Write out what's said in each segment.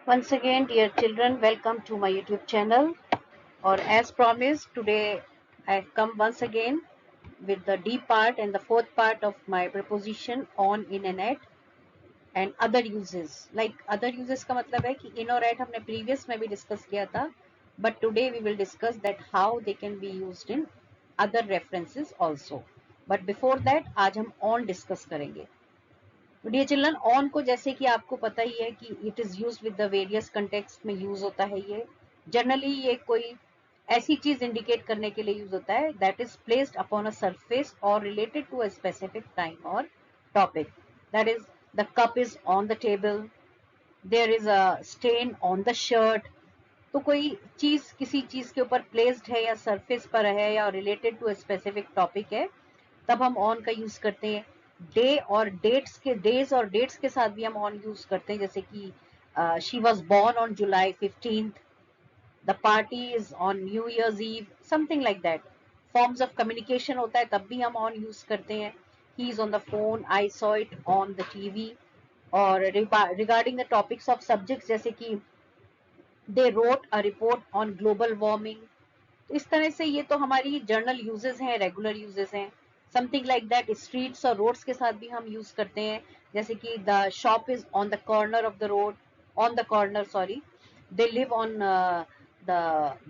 Once again, dear children, welcome to my YouTube channel. Or as promised, today I have come once again with the D part and the fourth part of my preposition on, in and at and other uses. Like other uses का मतलब है कि in और at हमने previous में भी discuss किया था, but today we will discuss that how they can be used in other references also. But before that, आज हम on discuss करेंगे. डियर चिल्ड्रन, ऑन को जैसे कि आपको पता ही है कि it is use with the various context में यूज होता है। ये जनरली ये कोई ऐसी चीज इंडिकेट करने के लिए यूज होता है that is placed upon a surface और related to a specific time और topic. That is the cup is on the table, there is a stain on the shirt. तो कोई चीज किसी चीज के ऊपर प्लेस्ड है या सरफेस पर है या related to a specific topic है, तब हम ऑन का यूज करते हैं। डे और डेज और डेट्स के साथ भी हम ऑन यूज करते हैं, जैसे कि she was born on July 15th, the party is on new year's eve, something like that. Forms of communication होता है तब भी हम ऑन यूज करते हैं। He is on the phone, I saw it on the TV. और regarding the topics of subjects, जैसे कि they wrote a report on global warming. तो इस तरह से ये तो हमारी जर्नल यूजेस हैं, रेगुलर यूजेस हैं। समथिंग लाइक दैट स्ट्रीट्स और रोड्स के साथ भी हम यूज करते हैं, जैसे कि the shop is on the corner of the road, on the corner sorry, they live on the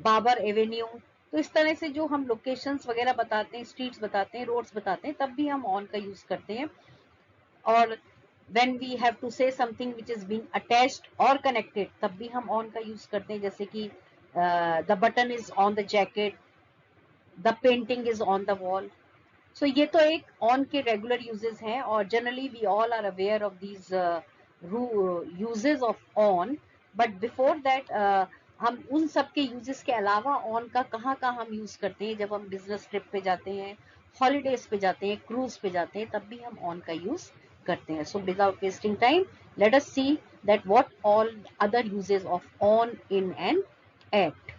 Babar avenue. तो इस तरह से जो हम लोकेशंस वगैरह बताते हैं, स्ट्रीट्स बताते हैं, रोड्स बताते हैं, तब भी हम ऑन का यूज करते हैं। और when we have to say something which is being attached or connected, तब भी हम on का यूज करते हैं, जैसे कि the button is on the jacket, the painting is on the wall. So ये तो एक on के regular uses हैं, और generally we all are aware of these uses of on. But before that हम उन सब के uses के अलावा on का कहाँ कहाँ हम use करते हैं, जब हम business trip पे जाते हैं, holidays पे जाते हैं, cruise पे जाते हैं, तब भी हम on का use करते हैं. So without wasting time, let us see that what all other uses of on, in and at.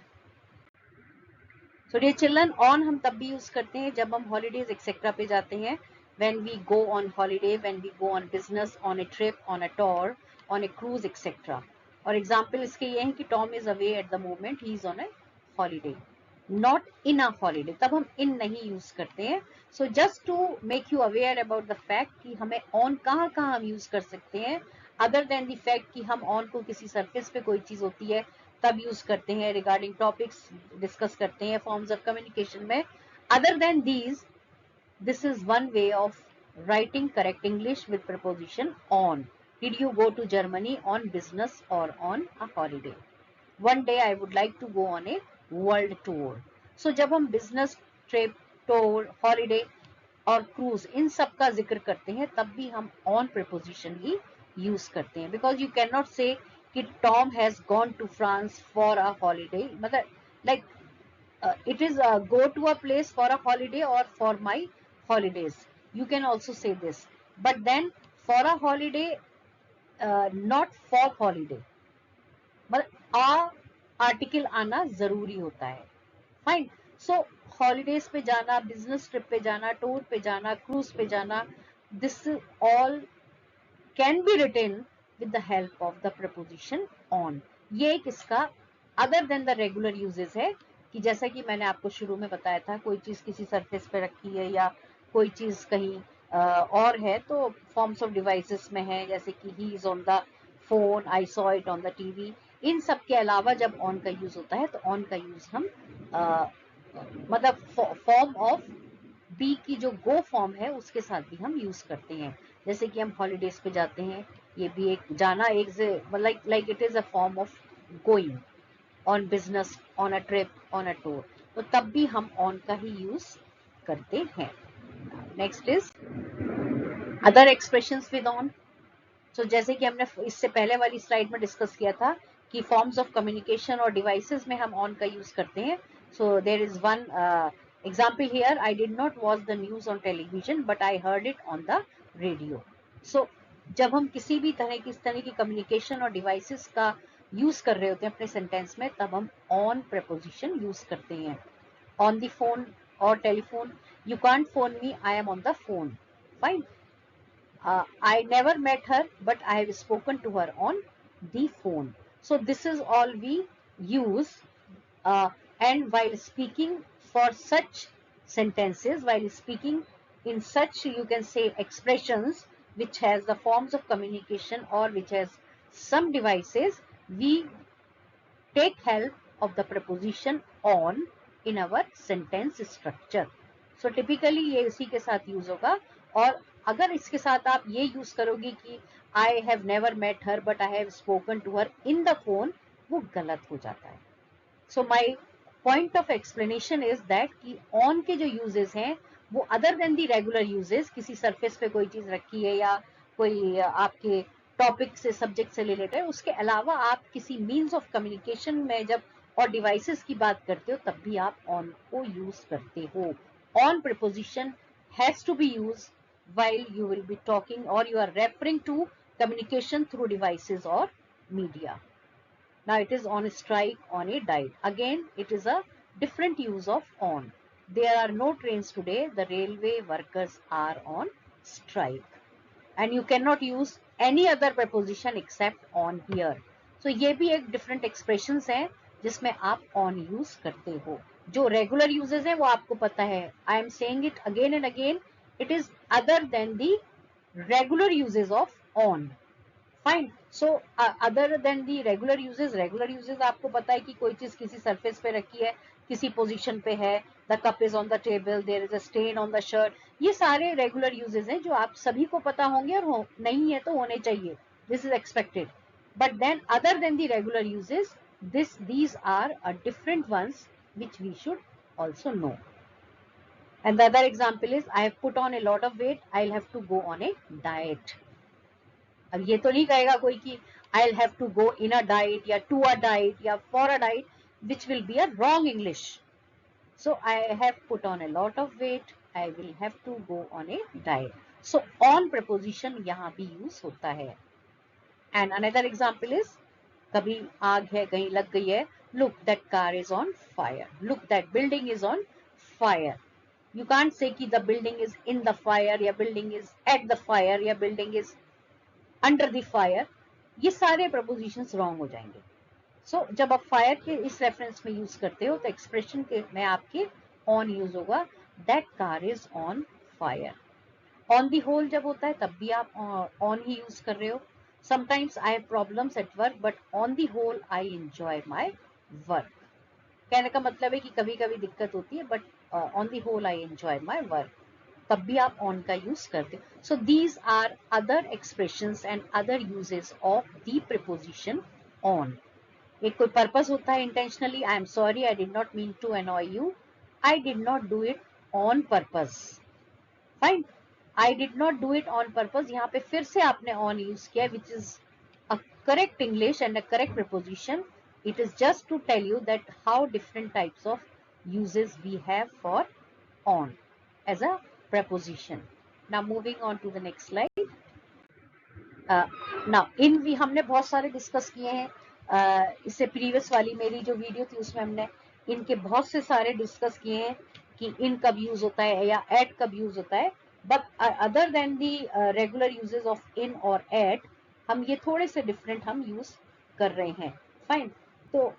So dear children, on हम तब भी यूज करते हैं जब हम holidays etc पे जाते हैं, when we go on holiday, when we go on business, on a trip, on a tour, on a cruise etc. और एग्जाम्पल इसके ये हैं कि Tom is away at the moment, he is on a holiday, not in a holiday, तब हम in नहीं use करते हैं. So just to make you aware about the fact कि हमें on कहाँ कहाँ हम यूज कर सकते हैं, other than the fact कि हम on को किसी सरफेस पे कोई चीज होती है तब यूज करते हैं, रिगार्डिंग टॉपिक्स डिस्कस करते हैं, फॉर्म्स ऑफ कम्युनिकेशन में. Other than these, this is one way of writing correct English with preposition on. Did you go to Germany on business or on a holiday? One day I would like to go on a world tour. So जब हम business trip, tour, holiday और cruise इन सब का जिक्र करते हैं, तब भी हम on preposition ही यूज करते हैं, because you cannot say कि Tom has gone to France for a holiday. मतलब like it is go to a place for a holiday or for my holidays. You can also say this, but then for a holiday, not for holiday. मतलब a article आना जरूरी होता है. Fine. सो holidays पे जाना, business trip पे जाना, tour पे जाना, क्रूज पे जाना, this all can be written with the help of the preposition on. ये एक इसका other than the regular uses है, कि जैसा कि मैंने आपको शुरू में बताया था, कोई चीज किसी सरफेस पे रखी है या कोई चीज कहीं और है, तो forms of devices में है, जैसे कि he is on the phone, I saw it on the TV. इन सब के अलावा जब on का यूज होता है, तो on का यूज हम मतलब फॉर्म ऑफ बी की जो गो फॉर्म है उसके साथ भी हम यूज करते हैं. जैसे कि हम हॉलीडेज पे जाते हैं, ये भी एक जाना, एक like it is a form of going on business, on a trip, on a tour. तो तब भी हम ऑन का ही यूज करते हैं. Next is other expressions with on. So जैसे कि हमने इससे पहले वाली स्लाइड में डिस्कस किया था कि फॉर्म्स ऑफ कम्युनिकेशन और डिवाइसेस में हम ऑन का यूज करते हैं. So there is one example here. I did not watch the news on television, but I heard it on the radio. So जब हम किसी भी तरह की इस तरह की कम्युनिकेशन और डिवाइसेस का यूज कर रहे होते हैं अपने सेंटेंस में, तब हम ऑन preposition यूज करते हैं. ऑन द फोन और telephone, you can't phone me, I am on the phone. Fine. I never met her, but I have spoken to her on the phone. So this is all we use, and while speaking for such sentences, while speaking in such, you can say, expressions which has the forms of communication or which has some devices, we take help of the preposition on in our sentence structure. So typically ये इसी के साथ use होगा. और अगर इसके साथ आप ये यूज करोगे कि I have never met her but I have spoken to her in the phone, वो गलत हो जाता है. So my point of explanation is that कि on के जो uses हैं वो other than the regular uses, किसी surface पे कोई चीज रखी है या कोई आपके टॉपिक से सब्जेक्ट से रिलेटेड है, उसके अलावा आप किसी मीन्स ऑफ कम्युनिकेशन में जब और डिवाइसेस की बात करते हो तब भी आप ऑन को यूज करते हो. On preposition has to be use while you will be talking or you are referring to communication through devices or media. Now it is on strike, on a diet. Again, it is a different use of on. There are no trains today. The railway workers are on strike. And you cannot use any other preposition except on here. So ये भी एक different expressions हैं जिसमें आप on use करते हो. जो regular uses हैं वो आपको पता है. I am saying it again and again. It is other than the regular uses of on. Fine. So other than the regular uses आपको पता है कि कोई चीज किसी surface पे रखी है, किसी position पे है, the cup is on the table, there is a stain on the shirt. ये सारे regular uses हैं जो आप सभी को पता होंगे और नहीं है तो होने चाहिए. This is expected. But then other than the regular uses, these are a different ones which we should also know. And the other example is I have put on a lot of weight, I'll have to go on a diet. अब ये तो नहीं कहेगा कोई कि I'll have to go in a diet या to a diet या for a diet, which will be a wrong English. So I have put on a lot of weight, I will have to go on a diet. So on preposition यहाँ भी use होता है. And another example is कभी आग है कहीं लग गई है, look that car is on fire, look that building is on fire. You can't say कि the building is in the fire या building is at the fire या building is under the fire. ये सारे prepositions wrong हो जाएंगे. So जब आप fire के इस reference में use करते हो तो expression के में आपके on use होगा, that car is on fire. On the whole जब होता है तब भी आप on ही use कर रहे हो. Sometimes I have problems at work but on the whole I enjoy my work. कहने का मतलब है कि कभी कभी दिक्कत होती है but on the whole I enjoy my work. तब भी आप on का use करते हो. So these are other expressions and other uses of the preposition on. एक कोई purpose होता है intentionally. I am sorry, I did not mean to annoy you. I did not do it on purpose. Fine. I did not do it on purpose. यहाँ पे फिर से आपने on use किया, which is a correct English and a correct preposition. It is just to tell you that how different types of uses we have for on as a preposition. Now moving on to the next slide. Now in भी हमने बहुत सारे discuss किए हैं. इससे previous वाली मेरी जो वीडियो थी उसमें हमने इनके बहुत से सारे डिस्कस किए हैं कि इन कब यूज होता है या एट कब यूज होता है. But other than the regular uses of in और एट, हम ये थोड़े से डिफरेंट हम यूज कर रहे हैं. फाइन. तो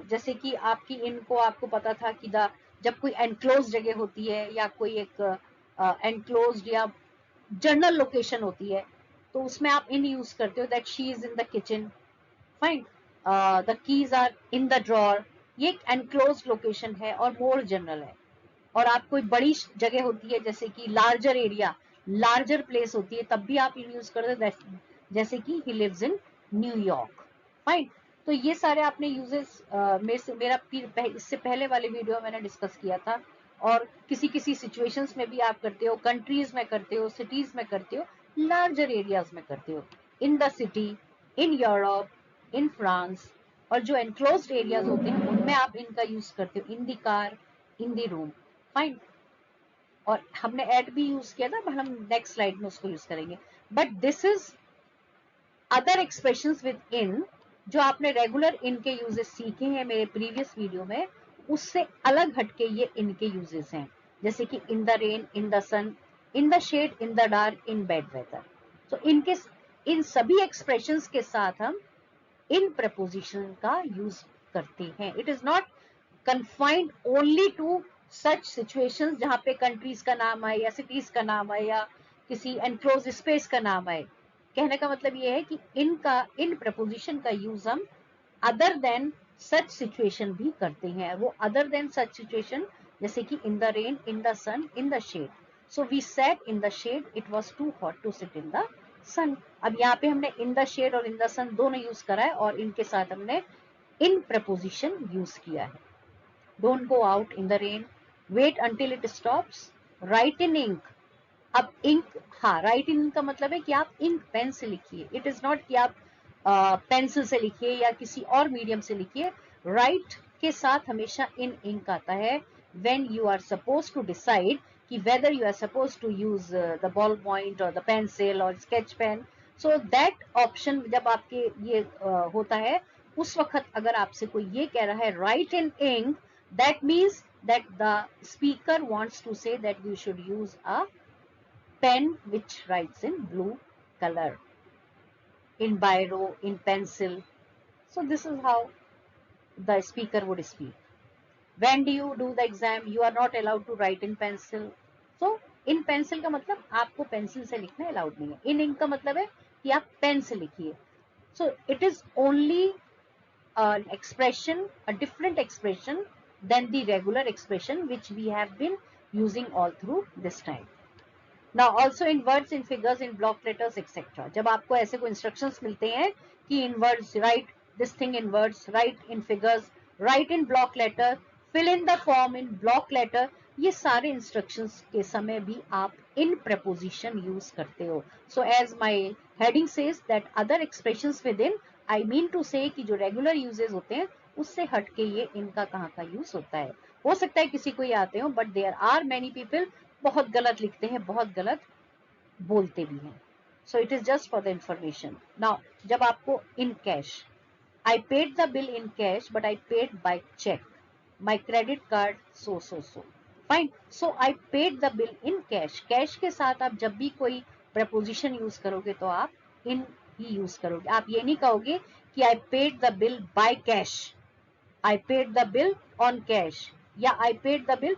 जैसे कि आपकी इन को आपको पता था कि जब कोई एनक्लोज जगह होती है या कोई एक एनक्लोज्ड या जनरल लोकेशन होती है तो उसमें आप इन यूज करते हो, that she is in the kitchen. Fine. The keys are in the drawer. ये एक एनक्लोज्ड लोकेशन है और मोर जनरल है. और आप कोई बड़ी जगह होती है जैसे कि लार्जर एरिया, लार्जर प्लेस होती है, तब भी आप इन यूज करते हो, जैसे कि he lives in New York. Fine. तो ये सारे आपने यूजेस मेरा इससे पहले वाले वीडियो मैंने डिस्कस किया था. और किसी किसी सिचुएशंस में भी आप करते हो, कंट्रीज में करते हो, सिटीज में करते हो, लार्जर एरियाज में करते हो, in the city, in Europe, in France. और जो एनक्लोज्ड एरियाज होते हैं उनमें आप इनका यूज करते हो, in the car, in the room. Fine. और हमने एट भी यूज किया था, हम नेक्स्ट स्लाइड में उसको यूज करेंगे. But this is other expressions with in, जो आपने रेगुलर इन के यूजेस सीखे हैं मेरे प्रीवियस वीडियो में, उससे अलग हटके ये इनके यूजेस हैं. जैसे कि in the rain, in the sun, in the shade, in the dark, in bad weather. तो इन सभी एक्सप्रेशंस के साथ हम इन प्रपोजिशन का यूज करते हैं. It is not confined only to such situations जहाँ पे कंट्रीज का नाम आए या सिटीज का नाम आए या किसी एनक्लोज स्पेस का नाम आए. कहने का मतलब ये है कि इन प्रपोजिशन का यूज हम अदर देन सच सिचुएशन भी करते हैं. वो अदर देन सच सिचुएशन जैसे कि in the rain, in the sun, in the shade. So we sat in the shade, it was too hot to sit in the sun. अब यहाँ पे हमने इन द शेड और इन द सन दोनों यूज करा है और इनके साथ हमने इन प्रपोजिशन यूज किया है. Don't go out in the rain. Wait until it stops. Write in ink. अब इंक, हाँ, राइट इन का मतलब है कि आप इंक पेन से लिखिए. इट इज नॉट कि आप पेंसिल से लिखिए या किसी और मीडियम से लिखिए. राइट के साथ हमेशा इन इंक आता है when you are supposed to decide कि whether you are supposed to use the ball point or the pencil or sketch pen. So that option जब आपके ये होता है उस वक्त अगर आपसे कोई ये कह रहा है write in ink, that means that the speaker wants to say that you should use a pen which writes in blue color, in biro, in pencil. So this is how the speaker would speak. When do you do the exam? You are not allowed to write in pencil. So in pencil का मतलब आपको pencil से लिखना allowed नहीं है. in ink का मतलब है कि आप पेन से लिखिए. So it is only an expression, a different expression than the regular expression which we have been using all through this time. Now also in words, in figures, in block letters, etc. जब आपको ऐसे कोई instructions मिलते हैं कि in words write this thing in words, write in figures, write in block letter, fill in the form in block letter, ये सारे instructions के समय भी आप in preposition use करते हो. So as my heading says that other expressions within, I mean to say कि जो regular uses होते हैं उससे हटके ये इनका कहाँ का यूज होता है. हो सकता है किसी को ये आते हो, but there are many people बहुत गलत लिखते हैं, बहुत गलत बोलते भी हैं. So it is just for the information. Now जब आपको in cash, I paid the bill in cash but I paid by cheque, my credit card so so so. Fine. So I paid the bill in cash. Cash के साथ आप जब भी कोई preposition use करोगे तो आप इन ही यूज करोगे. आप ये नहीं कहोगे कि आई paid the bill by cash, I paid the bill on cash या I paid the bill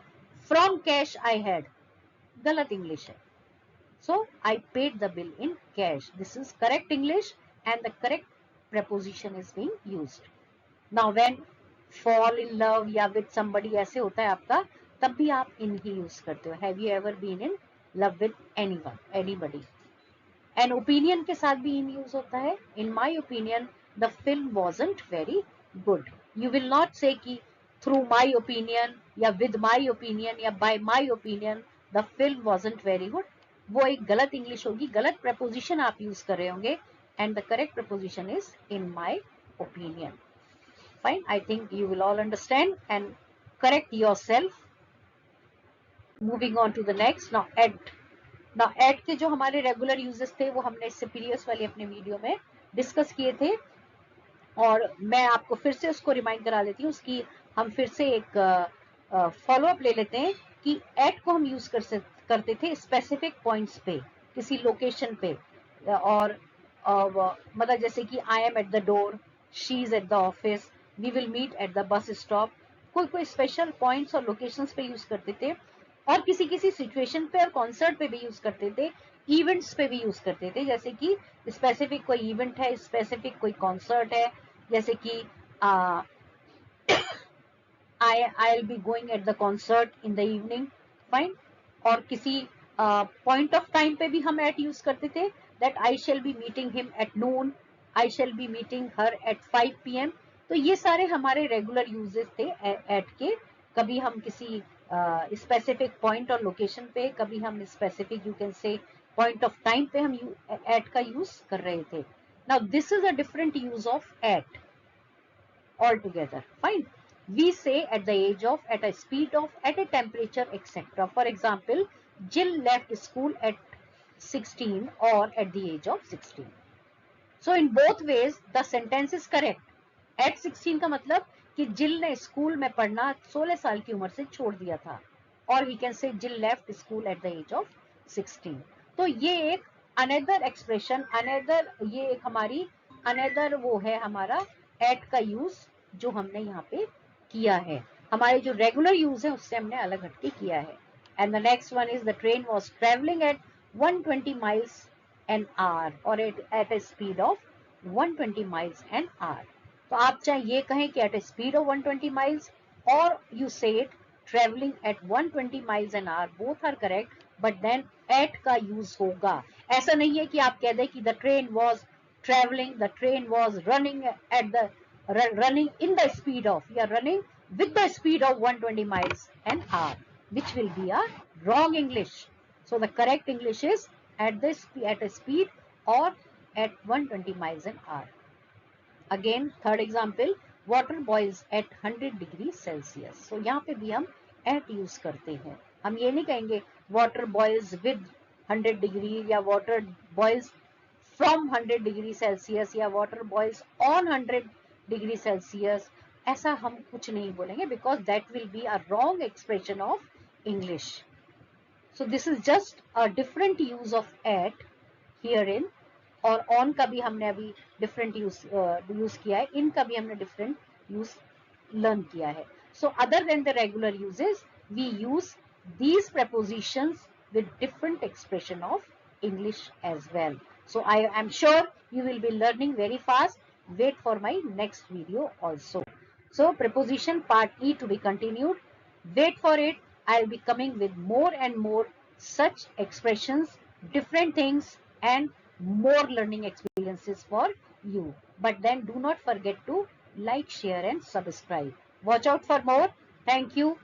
from cash I had. गलत इंग्लिश है. So I paid the bill in cash. This is correct English and the correct preposition is being used. Now when fall in love या with somebody ऐसे होता है आपका, तब भी आप in ही use करते हो. Have you ever been in love with anyone, anybody? And opinion के साथ भी in use होता है. In my opinion, the film wasn't very good. You will not say कि through my opinion या with my opinion या by my opinion the film wasn't very good. वो एक गलत इंग्लिश होगी, गलत preposition आप यूज कर रहे होंगे. And the correct preposition is in my opinion. Fine. I think you will all understand and correct yourself. Moving on to the next. Now at. Now at के जो हमारे रेगुलर यूजेस थे वो हमने इससे प्रीवियस वाले अपने वीडियो में डिस्कस किए थे और मैं आपको फिर से उसको रिमाइंड करा देती हूँ. उसकी हम फिर से एक फॉलो अप ले लेते हैं कि एट को हम यूज करते थे स्पेसिफिक पॉइंट्स पे, किसी लोकेशन पे. और मतलब जैसे कि I am at the door, she is at the office, we will meet at the bus stop. कोई स्पेशल पॉइंट्स और लोकेशंस पे यूज करते थे. और किसी किसी सिचुएशन पे और कॉन्सर्ट पे भी यूज करते थे, इवेंट्स पे भी यूज करते थे. जैसे कि स्पेसिफिक कोई इवेंट है, स्पेसिफिक कोई कॉन्सर्ट है, जैसे कि I'll be going at the concert in the evening. Fine. और किसी point of time पे भी हम at use करते थे, that I shall be meeting him at noon, I shall be meeting her at 5 p.m. तो ये सारे हमारे regular uses थे at के. कभी हम किसी specific point और location पे, कभी हम specific you can say point of time पे हम at का use कर रहे थे. Now this is a different use of at altogether. Fine. We say at the age of, at a speed of, at a temperature, etc. For example, Jill left school at 16 or at the age of 16. So in both ways the sentence is correct. At 16 का मतलब कि जिल ने school में पढ़ना 16 साल की उम्र से छोड़ दिया था. और we can say Jill left school at the age of 16. तो ये एक another expression, another ये एक हमारी अनदर वो है हमारा एट का यूज जो हमने यहाँ पे किया है, हमारे जो रेगुलर यूज है उससे हमने अलग हटके किया है. And the next one is the train was travelling at 120 miles an hour or at a speed of 120 miles an hour. तो आप चाहे ये कहें कि at a speed of 120 miles or you say it traveling at 120 miles an hour, both are correct, but then at का use होगा. ऐसा नहीं है कि आप कह दें कि the train was traveling, the train was running at the running in the speed of, या running with the speed of 120 miles an hour, which will be a wrong English. So the correct English is at a speed or at 120 miles an hour. Again, third example, water boils at 100 degree Celsius. So यहाँ पे भी हम at use करते हैं. हम ये नहीं कहेंगे water boils with 100 degree या water boils from 100 degree Celsius या water boils on 100 degree Celsius. ऐसा हम कुछ नहीं बोलेंगे because that will be a wrong expression of English. So this is just a different use of at herein. और on का भी हमने अभी different use किया है, in का भी हमने different use learn किया है. So other than the regular uses, we use these prepositions with different expression of English as well. So I am sure you will be learning very fast. Wait for my next video also. So preposition part E to be continued. Wait for it. I'll be coming with more and more such expressions, different things, and more learning experiences for you. But then do not forget to like, share, and subscribe. Watch out for more. Thank you.